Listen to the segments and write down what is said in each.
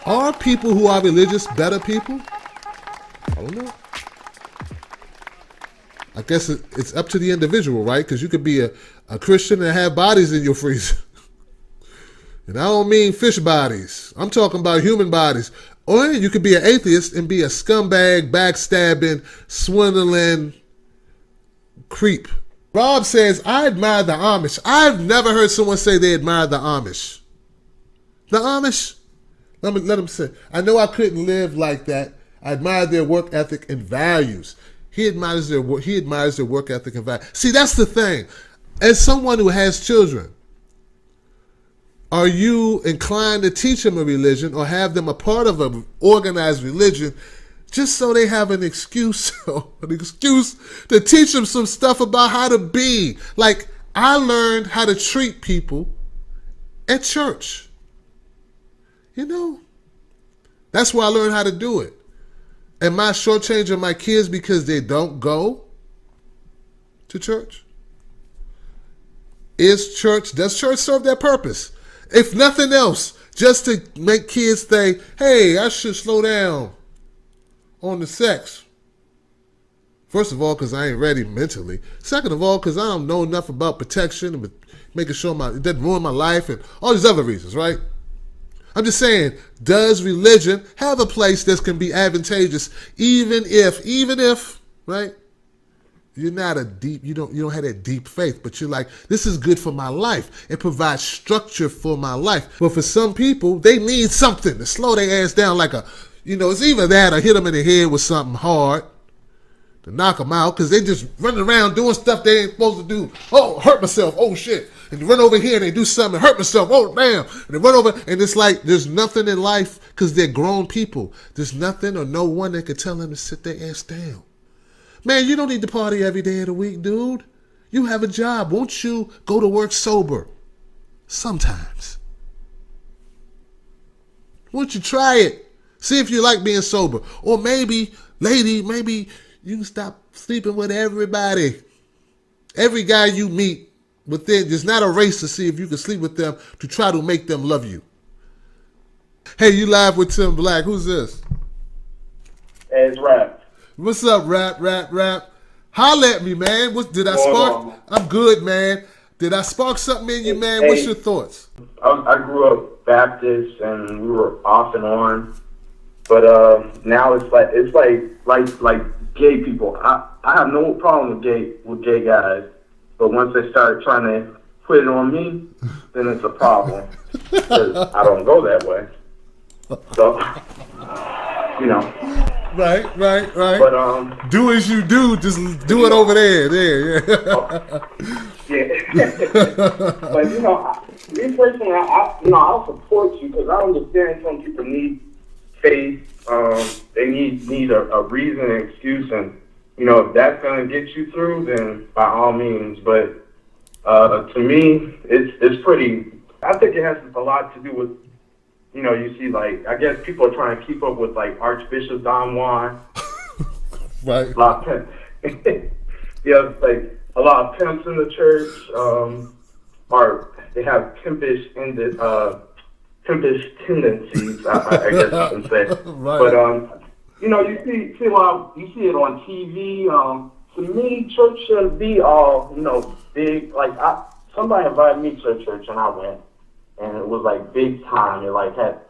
Are people who are religious better people? I don't know. I guess it's up to the individual, right? Because you could be a Christian and have bodies in your freezer. And I don't mean fish bodies. I'm talking about human bodies. Or you could be an atheist and be a scumbag, backstabbing, swindling creep. Rob says, I admire the Amish. I've never heard someone say they admire the Amish. The Amish? Let them say. I know I couldn't live like that. I admire their work ethic and values. He admires their work ethic and values. See, that's the thing. As someone who has children, are you inclined to teach them a religion or have them a part of an organized religion just so they have an excuse to teach them some stuff about how to be? Like, I learned how to treat people at church. You know, that's where I learned how to do it. Am I shortchanging my kids because they don't go to church? Does church serve that purpose? If nothing else, just to make kids think, hey, I should slow down on the sex. First of all, because I ain't ready mentally. Second of all, because I don't know enough about protection and making sure it doesn't ruin my life and all these other reasons, right? I'm just saying, does religion have a place that can be advantageous even if, right? You're not you don't have that deep faith, but you're like, this is good for my life. It provides structure for my life. But for some people, they need something to slow their ass down like it's either that or hit them in the head with something hard to knock them out because they just running around doing stuff they ain't supposed to do. Oh, hurt myself. Oh, shit. And they run over here and they do something and hurt myself. Oh, damn. And they run over and it's like there's nothing in life because they're grown people. There's nothing or no one that can tell them to sit their ass down. Man, you don't need to party every day of the week, dude. You have a job. Won't you go to work sober? Sometimes. Won't you try it? See if you like being sober. Or maybe, lady, you can stop sleeping with everybody. Every guy you meet within, there's not a race to see if you can sleep with them to try to make them love you. Hey, you live with Tim Black. Who's this? Hey, it's Rap. What's up, Rap? Holla at me, man. Did I spark? I'm good, man. Did I spark something in you, man? Hey, what's your thoughts? I grew up Baptist, and we were off and on. But now it's like gay people. I have no problem with gay guys, but once they start trying to put it on me, then it's a problem because I don't go that way. So, you know. Right. But do as you do, just do it over there. Yeah. But me personally, I'll support you because I understand some people need faith. They need a reason, an excuse, and if that's gonna get you through, then by all means. But to me, it's pretty. I think it has a lot to do with. You see, I guess people are trying to keep up with, Archbishop Don Juan. Right. A lot of a lot of pimps in the church, or they have pimpish tendencies, I guess you can say. Right. But, you see it on TV. To me, church shouldn't be all, big. Somebody invited me to a church, and I went. And it was big time. It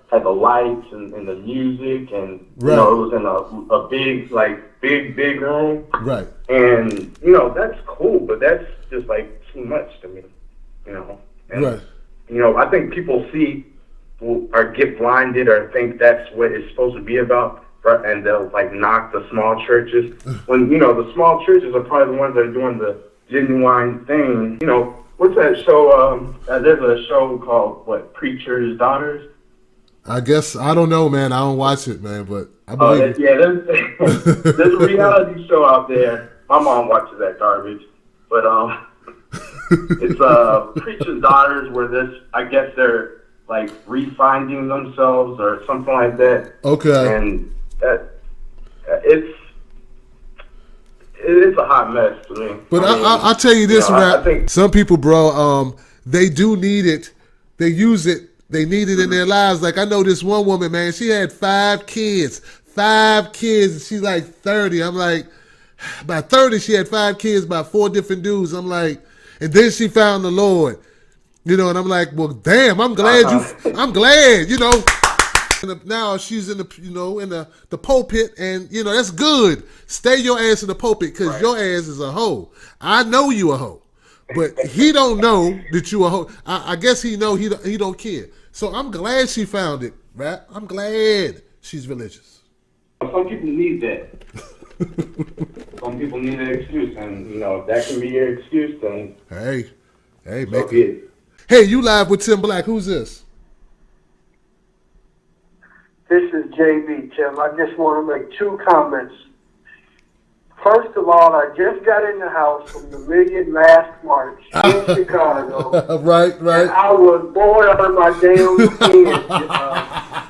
had the lights and the music, and right. It was in a big big room. Right. And that's cool, but that's just too much to me. And, right. I think people see or get blinded or think that's what it's supposed to be about, and they'll knock the small churches when the small churches are probably the ones that are doing the genuine thing. What's that show? There's a show called, Preacher's Daughters? I guess, I don't know, man. I don't watch it, man, but I believe there's a reality show out there. My mom watches that garbage. But it's Preacher's Daughters where I guess they're, refinding themselves or something like that. Okay. And it's a hot mess to me. But I'll tell you this, Rap. Some people, bro, they do need it. They use it they need it in their lives. Like I know this one woman, man, she had 5 kids. 5 kids, and she's like 30. I'm like, by 30, she had 5 kids by 4 different dudes. I'm like, and then she found the Lord. You know, and I'm like, well, damn, I'm glad I'm glad, you know. And now she's in the, you know, in the pulpit, and, you know, that's good. Stay your ass in the pulpit, because your ass is a hoe. I know you a hoe, but he don't know that you a hoe. I guess he know he don't care. So I'm glad she found it, right? I'm glad she's religious. Some people need that. Some people need an excuse, and, you know, if that can be your excuse, then hey, so make it. Hey, you live with Tim Black. Who's this? This is JB, Tim. I just want to make 2 comments. First of all, I just got in the house from the Million Mask March in Chicago. Right. And I was bored out of my damn skin,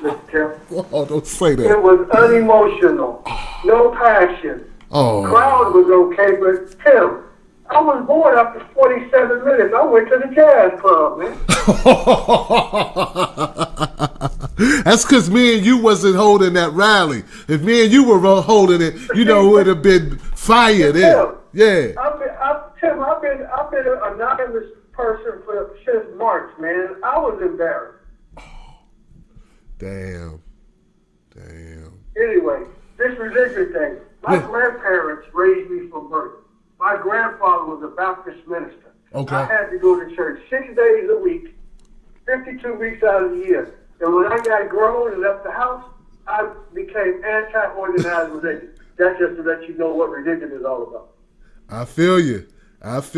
Mr. Tim. Oh, don't say that. It was unemotional. No passion. Oh. Crowd was okay, but Tim, I was bored after 47 minutes. I went to the jazz club, man. That's because me and you wasn't holding that rally. If me and you were holding it, you know, it would have been fire there. Yeah. Tim, I've been an anonymous person since March, man. I was embarrassed. Damn. Anyway, this religion thing. My grandparents raised me from birth. My grandfather was a Baptist minister. Okay. I had to go to church 6 days a week, 52 weeks out of the year. And when I got grown and left the house, I became anti-organized religion. That's just to let you know what religion is all about. I feel you. That's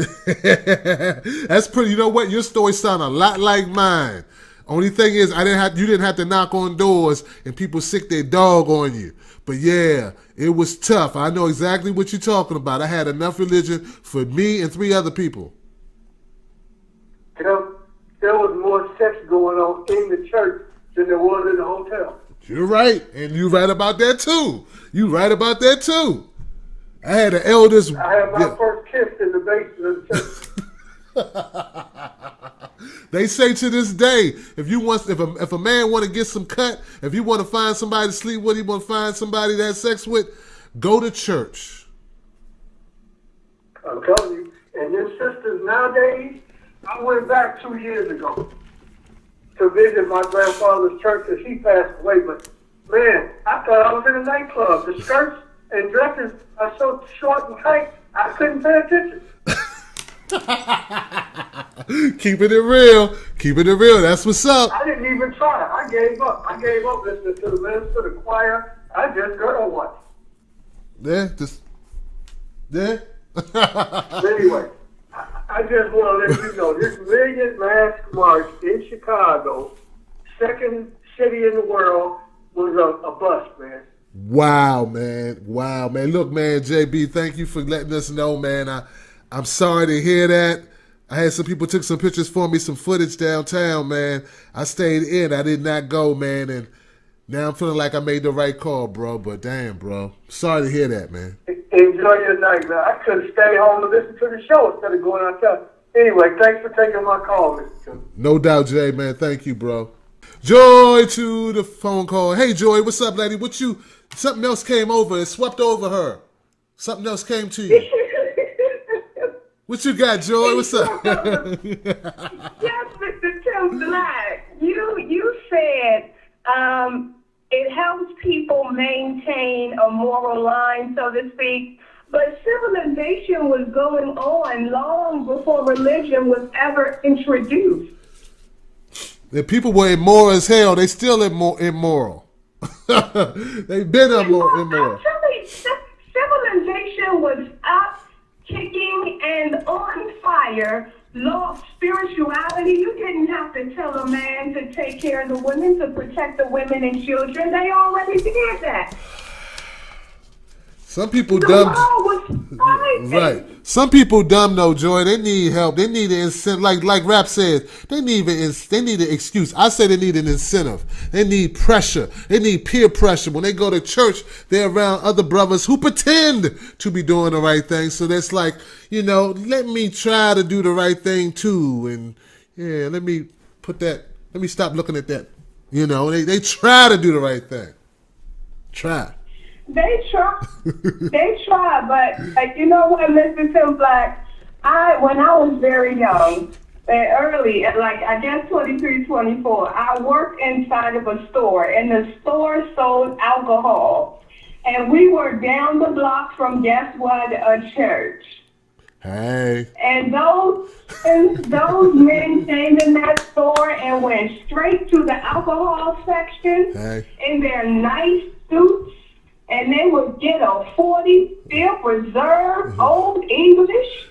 pretty. You know what? Your story sound a lot like mine. Only thing is, you didn't have to knock on doors and people sick their dog on you. But yeah, it was tough. I know exactly what you're talking about. I had enough religion for me and 3 other people. You know, there was more sex going on in the church than there was in the hotel. You're right. And you're right about that too. I had an eldest. I had my first kiss in the basement of the church. They say to this day, if a man want to get some cut, if you want to find somebody to sleep with, you want to find somebody to have sex with, go to church. I'm telling you. And your sisters nowadays, I went back 2 years ago to visit my grandfather's church because he passed away. But man, I thought I was in a nightclub. The skirts and dresses are so short and tight, I couldn't pay attention. Keeping it real. That's what's up. I didn't even try. I gave up listening to the minister, the choir. I just girl watched. Anyway, I just want to let you know this Million Mask March in Chicago, second city in the world, was a bust, man. Wow, man. Look, man, JB, thank you for letting us know, man. I'm sorry to hear that. I had some people took some pictures for me, some footage downtown, man. I stayed in. I did not go, man. And now I'm feeling like I made the right call, bro. But damn, bro. Sorry to hear that, man. Enjoy your night, man. I could stay home and listen to the show instead of going outside. Anyway, thanks for taking my call, Mr. Tim. No doubt, Jay, man. Thank you, bro. Joy to the phone call. Hey, Joy, what's up, lady? Something else came over. It swept over her. Something else came to you. What you got, Joy? What's up? Yes, Mr. Tim Black. You said it helps people maintain a moral line, so to speak. But civilization was going on long before religion was ever introduced. The people were immoral as hell. They still immoral. They've been immoral. Actually, civilization was up, kicking, and on fire. Lost spirituality. You didn't have to tell a man to take care of the women, to protect the women and children. They already did that. Some people dumb. Right. Some people dumb though, Joy. They need help. They need an incentive. Like Rap says, they need an excuse. I say they need an incentive. They need pressure. They need peer pressure. When they go to church, they're around other brothers who pretend to be doing the right thing. So that's like, let me try to do the right thing too. And yeah, let me put that Let me stop looking at that. You know, they try to do the right thing. Try. They try. They try, but you know what, Mr. Tim Black? When I was very young, early, like I guess 23, 24, I worked inside of a store, and the store sold alcohol. And we were down the block from, guess what, a church. Hey. And those men came in that store and went straight to the alcohol section in their nice suits, and they would get a 40 Field Reserve Old English,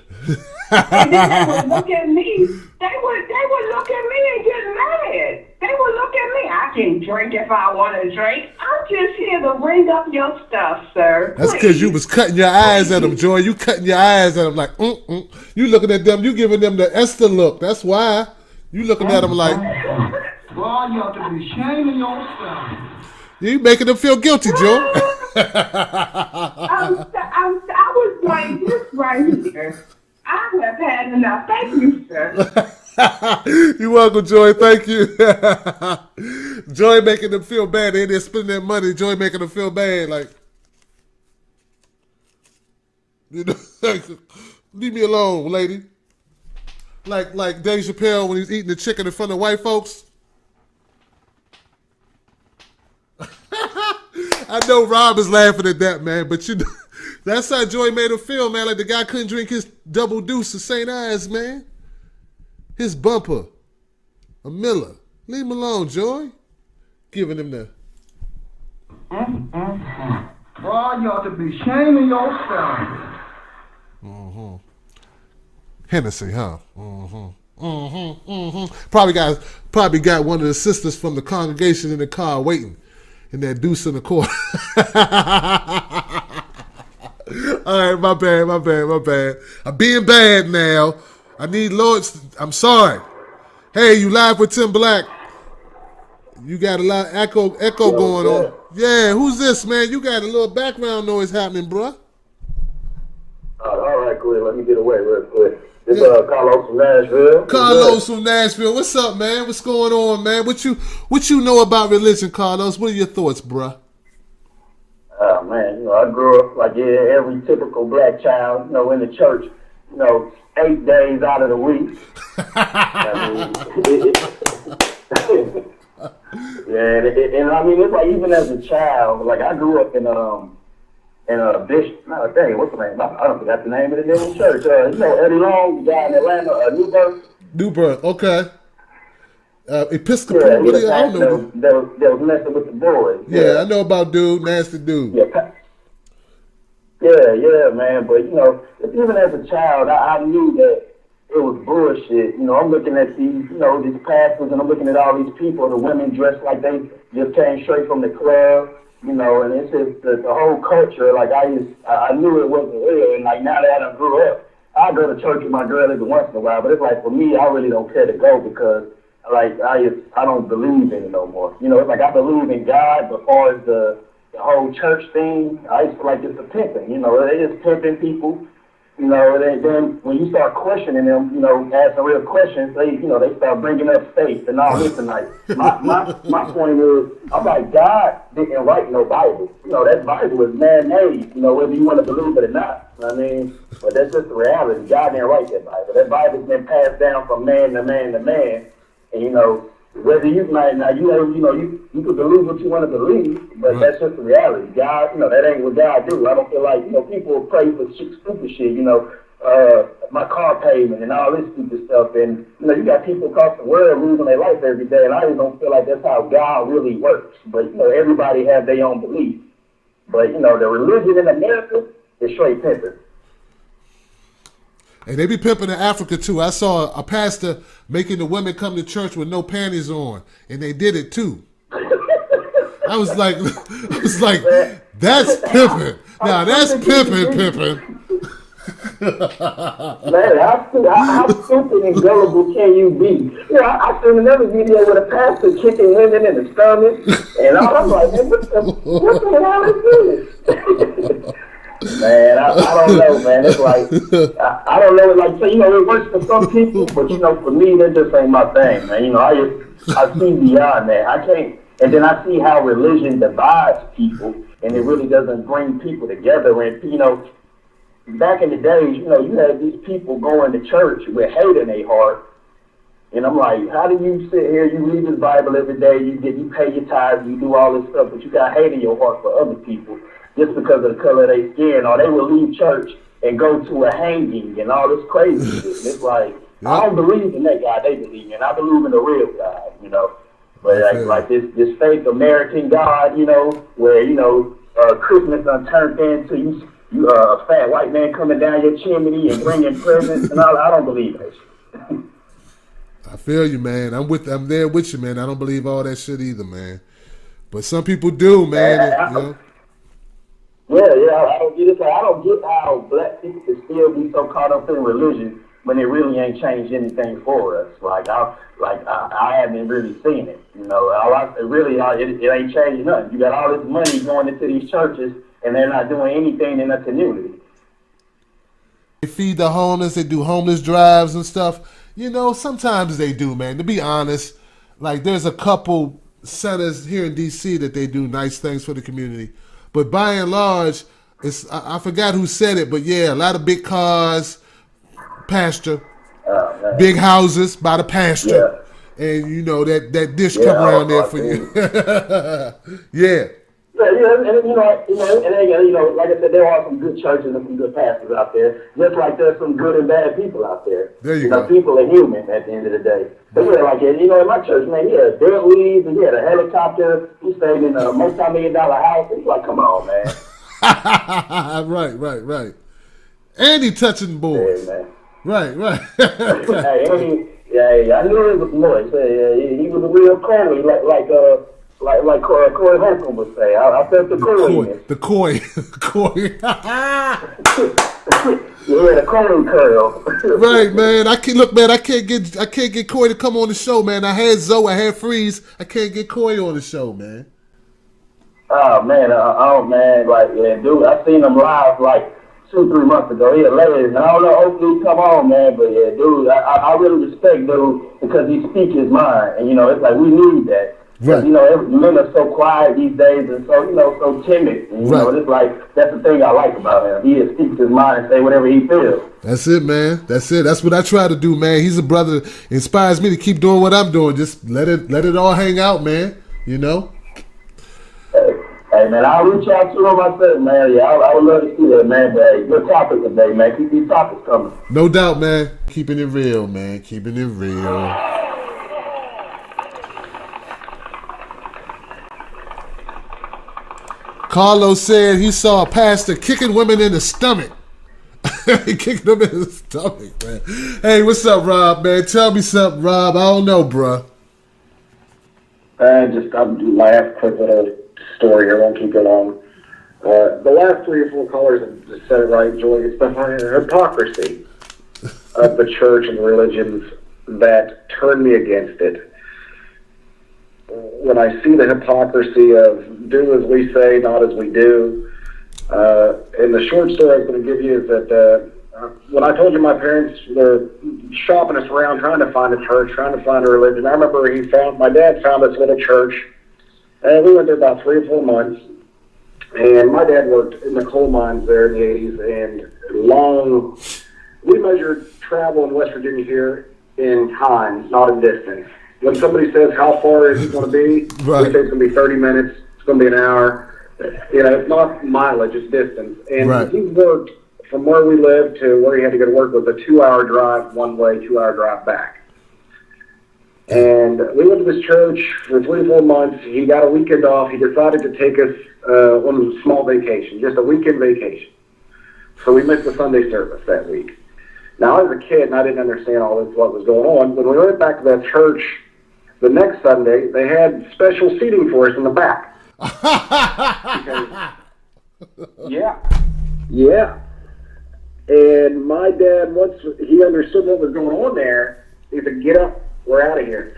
and then they would look at me. They would look at me and get mad. They would look at me. I can drink if I want to drink. I'm just here to ring up your stuff, sir. That's because you was cutting your eyes at them, Joy. You cutting your eyes at them like, You looking at them, you giving them the Esther look. That's why. You looking at them like, boy, you ought to be shaming yourself. You making them feel guilty, Joy. I was like this right here. I have had enough. Thank you, sir. You're welcome, Joy. Thank you. Joy making them feel bad. They're spending their money. Joy making them feel bad. Like, you know, leave me alone, lady. Like Dave Chappelle when he's eating the chicken in front of white folks. I know Rob is laughing at that, man, but you know, that's how Joy made him feel, man. Like the guy couldn't drink his double deuce of St. Ives, man. His bumper, a Miller. Leave him alone, Joy. Giving him the. Boy, you ought to be shaming yourself. Hennessy, huh? Probably got one of the sisters from the congregation in the car waiting, in that deuce in the court. All right, my bad. I'm being bad now. I need Lord's. I'm sorry. Hey, you live with Tim Black. You got a lot of echo going on. Yeah, who's this, man? You got a little background noise happening, bruh. All right, quick. Let me get away real quick. This Carlos from Nashville. Carlos from Nashville. What's up, man? What's going on, man? What you know about religion, Carlos? What are your thoughts, bruh? Oh, man, you know, I grew up like every typical black child, you know, in the church, you know, 8 days out of the week. And I mean, it's like even as a child, like I grew up in Bishop, what's the name? I don't forgot the name of the name of the church. You know, Eddie Long, the guy in Atlanta, New Birth. New Birth, okay. Episcopal, yeah, I don't know. They was messing with the boys. Yeah, I know about dude, nasty dude. Yeah, man. But, you know, even as a child, I knew that it was bullshit. You know, I'm looking at these, you know, these pastors, and I'm looking at all these people, the women dressed like they just came straight from the club, you know, and it's just the whole culture. Like, I knew it wasn't real, and, like, now that I done grew up, I go to church with my girl every once in a while, but it's like, for me, I really don't care to go because, like, I don't believe in it no more. You know, it's like I believe in God, but as far as the whole church thing, I used to like it's a pimping. You know, they just pimping people. You know, then when you start questioning them, you know, asking real questions, they start bringing up faith and all this and like. My point is, I'm like, God didn't write no Bible. You know, that Bible is man-made. You know, whether you want to believe it or not. I mean, but that's just the reality. God didn't write that Bible. That Bible's been passed down from man to man to man. And, you know, whether you might not, you can believe what you want to believe, but that's just the reality. God, you know, that ain't what God do. I don't feel like, you know, people pray for stupid shit, you know, my car payment and all this stupid stuff. And, you know, you got people across the world losing their life every day, and I just don't feel like that's how God really works. But, you know, everybody have their own beliefs. But, you know, the religion in America is straight pimping. And they be pimping in Africa too. I saw a pastor making the women come to church with no panties on, and they did it too. I was like, that's pimping. Now that's pimping. Man, how stupid and gullible can you be? You know, I seen another video with a pastor kicking women in the stomach, and I'm like, man, what the hell is this? Man, I don't know, man. It's like, I don't know. Like, so, you know, it works for some people, but, you know, for me, that just ain't my thing, man. You know, I see beyond that. I can't, and then I see how religion divides people, and it really doesn't bring people together. And you know, back in the days, you know, you had these people going to church with hate in their heart. And I'm like, how do you sit here, you read this Bible every day, you pay your tithes, you do all this stuff, but you got hate in your heart for other people just because of the color of their skin, or they will leave church and go to a hanging and all this crazy shit. And it's like, I don't believe in that God they believe in. I believe in the real God, you know. But like this fake American God, you know, where, you know, Christmas done turned into you a fat white man coming down your chimney and bringing presents and all. I don't believe that shit. I feel you, man. I'm there with you, man. I don't believe all that shit either, man. But some people do, man. You know? I don't get it. I don't get how black people can still be so caught up in religion when it really ain't changed anything for us. I haven't really seen it. You know, it ain't changed nothing. You got all this money going into these churches, and they're not doing anything in the community. They feed the homeless. They do homeless drives and stuff. You know, sometimes they do, man. To be honest, like there's a couple centers here in D.C. that they do nice things for the community. But by and large, I forgot who said it, but yeah, a lot of big cars, pasture, big houses by the pasture. Yeah. And, you know, that dish come around there for you. Yeah. Yeah, and like I said, there are some good churches and some good pastors out there. Just like there's some good and bad people out there. There you go. People are human at the end of the day. But yeah, like in my church, man, he had Bentleys and he had a helicopter. He stayed in a multi-million-dollar house. It's like, come on, man. Right. And he touching boys. Yeah, man. Right. I knew it was noise. He was a real Conway, like Corey Holcomb would say. I felt the coyness. The coy. Yeah, the coin curl. Right, man. I can't get Coy to come on the show, man. I had Zoe, I had Freeze. I can't get Coy on the show, man. Oh man, dude, I seen him live like 2-3 months ago. He hilarious. And I don't know, hopefully he come on, man. But yeah, dude, I really respect dude because he speaks his mind, and it's like we need that. Right. Men are so quiet these days and so, so timid. And, it's like, that's the thing I like about him. He just speaks his mind and say whatever he feels. That's it, man. That's it. That's what I try to do, man. He's a brother that inspires me to keep doing what I'm doing. Just let it all hang out, man. Hey, man, I'll reach out to him myself, man. Yeah, I would love to see that, man. But hey, good topic today, man. Keep these topics coming. No doubt, man. Keeping it real, man. Keeping it real. Carlos said he saw a pastor kicking women in the stomach. He kicked them in the stomach, man. Hey, what's up, Rob, man? Tell me something, Rob. I don't know, bruh. I'll do my half quick little story here. I won't keep it long. The last 3 or 4 callers have said it right, Joy. It's the hypocrisy of the church and religions that turn me against it. When I see the hypocrisy of do as we say, not as we do, and the short story I was going to give you is that when I told you my parents were shopping us around trying to find a church, trying to find a religion, I remember my dad found this little church, and we went there about 3 or 4 months, and my dad worked in the coal mines there in the 80s, and we measured travel in West Virginia here in time, not in distance. When somebody says how far is it going to be, right. We say it's going to be 30 minutes, it's going to be an hour. It's not mileage, it's distance. And right. He worked from where we lived to where he had to go to work was a 2-hour drive one way, 2-hour drive back. And we went to this church for 3 or 4 months. He got a weekend off. He decided to take us on a small vacation, just a weekend vacation. So we missed the Sunday service that week. Now, I was a kid, and I didn't understand all this, what was going on. When we went back to that church the next Sunday, they had special seating for us in the back. Yeah. And my dad, once he understood what was going on there, he said, "Get up, we're out of here."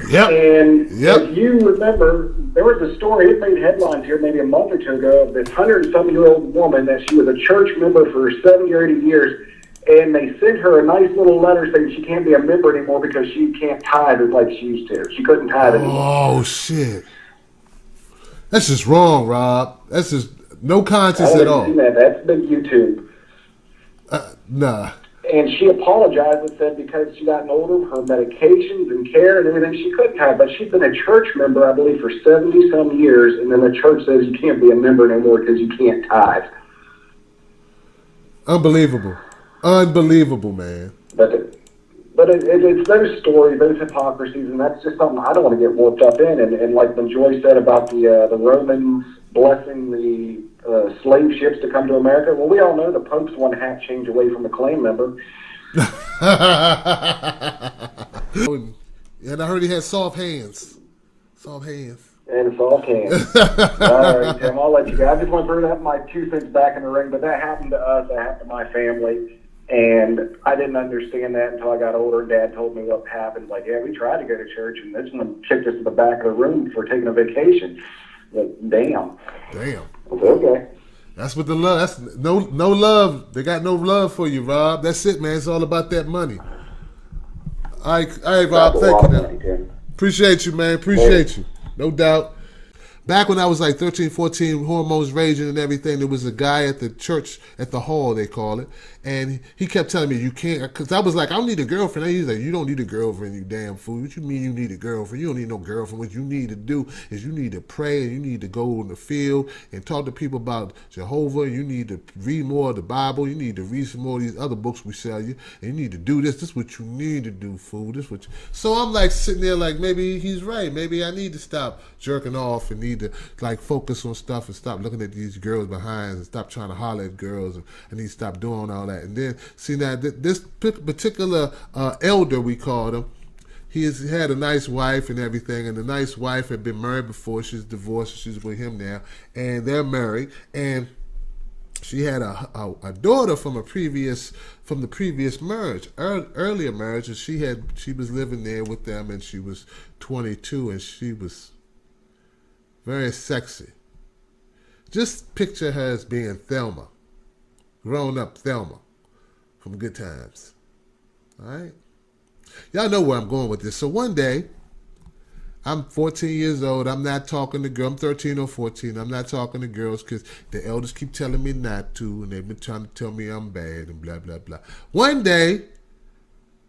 Yep. And if you remember, there was a story, it made headlines here maybe a month or two ago, of this 100-something-year-old woman that she was a church member for 70 or 80 years. and they sent her a nice little letter saying she can't be a member anymore because she can't tithe like she used to. She couldn't tithe anymore. Oh, shit. That's just wrong, Rob. That's just no conscience at all. That's big YouTube. Nah. And she apologized and said because she gotten older, her medications and care and everything, she couldn't have. But she's been a church member, I believe, for 70-some years, and then the church says you can't be a member anymore because you can't tithe. Unbelievable. Unbelievable, man. But it's those stories, those hypocrisies, and that's just something I don't want to get warped up in. And like when Joy said about the Romans blessing the slave ships to come to America, well, we all know the Pope's one hat change away from a claim member. And I heard he had soft hands. Soft hands. And soft hands. All right, Tim, I'll let you go. I just want to throw that my 2 cents back in the ring, but that happened to us. That happened to my family. And I didn't understand that until I got older, and Dad told me what happened. Like, yeah, we tried to go to church, and this one kicked us to the back of the room for taking a vacation. Like, damn. Okay. That's what the love. That's no love. They got no love for you, Rob. That's it, man. It's all about that money. All right, Rob. Thank you, man. Appreciate you, man. Appreciate you. No doubt. Back when I was like 13, 14, hormones raging and everything, there was a guy at the church, at the hall, they call it, and he kept telling me, you can't, because I was like, I don't need a girlfriend. And he's like, you don't need a girlfriend, you damn fool. What you mean you need a girlfriend? You don't need no girlfriend. What you need to do is you need to pray, and you need to go in the field and talk to people about Jehovah. You need to read more of the Bible. You need to read some more of these other books we sell you, and you need to do this. This is what you need to do, fool. This what you... So I'm like sitting there like, maybe he's right. Maybe I need to stop jerking off and need to like focus on stuff and stop looking at these girls behind and stop trying to holler at girls, and I need to stop doing all that. And then see now this particular elder, we called him, he had a nice wife and everything, and the nice wife had been married before. She's divorced, she's with him now, and they're married, and she had a daughter from the previous marriage, earlier marriage, and she was living there with them, and she was 22, and she was very sexy. Just picture her as being Thelma, grown up Thelma from Good Times. All right? Y'all know where I'm going with this. So one day, I'm 14 years old. I'm not talking to girls. I'm 13 or 14. I'm not talking to girls because the elders keep telling me not to, and they've been trying to tell me I'm bad and blah, blah, blah. One day,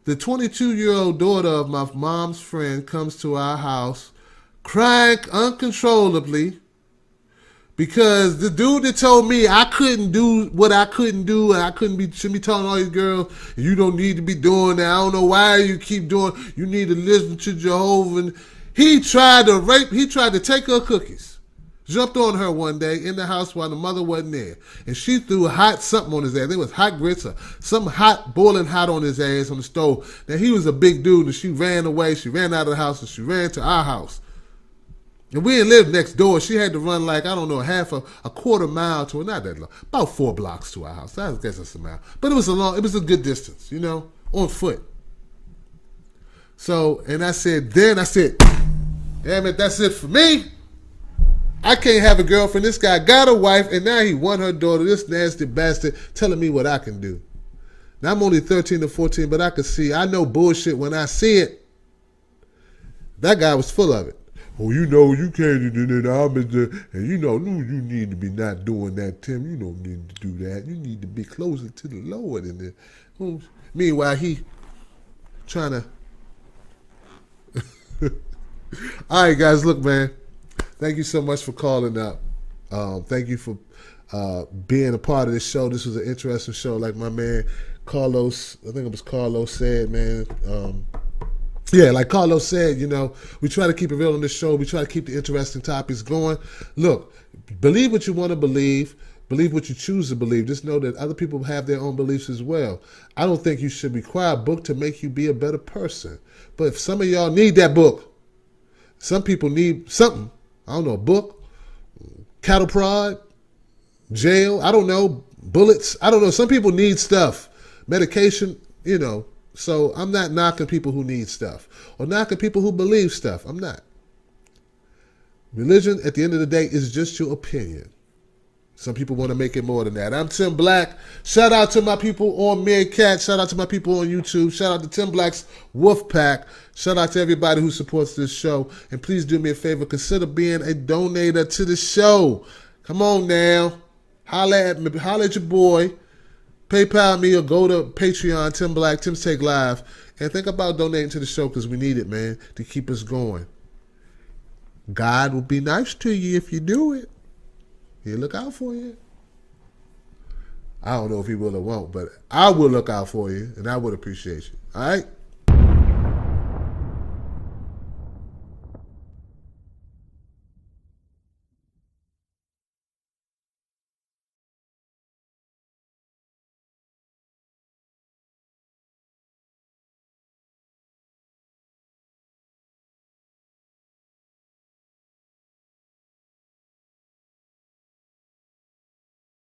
the 22-year-old daughter of my mom's friend comes to our house crying uncontrollably because the dude that told me I couldn't do what I couldn't do, and I shouldn't be telling all these girls, you don't need to be doing that. I don't know why you keep doing. You need to listen to Jehovah. And he tried to take her cookies. Jumped on her one day in the house while the mother wasn't there. And she threw hot something on his ass. I think it was hot grits or something hot, boiling hot on his ass on the stove. Now, he was a big dude, and she ran away. She ran out of the house, and she ran to our house. And we didn't live next door. She had to run like, I don't know, a quarter mile to, not that long, about 4 blocks to our house. I guess that's a mile. But it was a good distance, on foot. So, and I said, damn it, that's it for me. I can't have a girlfriend. This guy got a wife, and now he won her daughter, this nasty bastard, telling me what I can do. Now, I'm only 13 or 14, but I know bullshit when I see it. That guy was full of it. Oh, you can't do that. And you need to be not doing that, Tim. You don't need to do that. You need to be closer to the Lord. Meanwhile, he trying to... All right, guys, look, man. Thank you so much for calling up. Thank you for being a part of this show. This was an interesting show. Like my man Carlos, I think it was Carlos said, man... Yeah, like Carlos said, we try to keep it real on this show. We try to keep the interesting topics going. Look, believe what you want to believe. Believe what you choose to believe. Just know that other people have their own beliefs as well. I don't think you should require a book to make you be a better person. But if some of y'all need that book, some people need something. I don't know, a book, cattle prod, jail, I don't know, bullets. I don't know. Some people need stuff, medication, So I'm not knocking people who need stuff or knocking people who believe stuff. I'm not. Religion, at the end of the day, is just your opinion. Some people want to make it more than that. I'm Tim Black. Shout out to my people on Meerkat. Shout out to my people on YouTube. Shout out to Tim Black's Wolf Pack. Shout out to everybody who supports this show. And please do me a favor. Consider being a donator to the show. Come on now. Holla at me. Holla at your boy. PayPal me or go to Patreon, Tim Black, Tim's Take Live. And think about donating to the show because we need it, man, to keep us going. God will be nice to you if you do it. He'll look out for you. I don't know if he will or won't, but I will look out for you, and I would appreciate you. All right?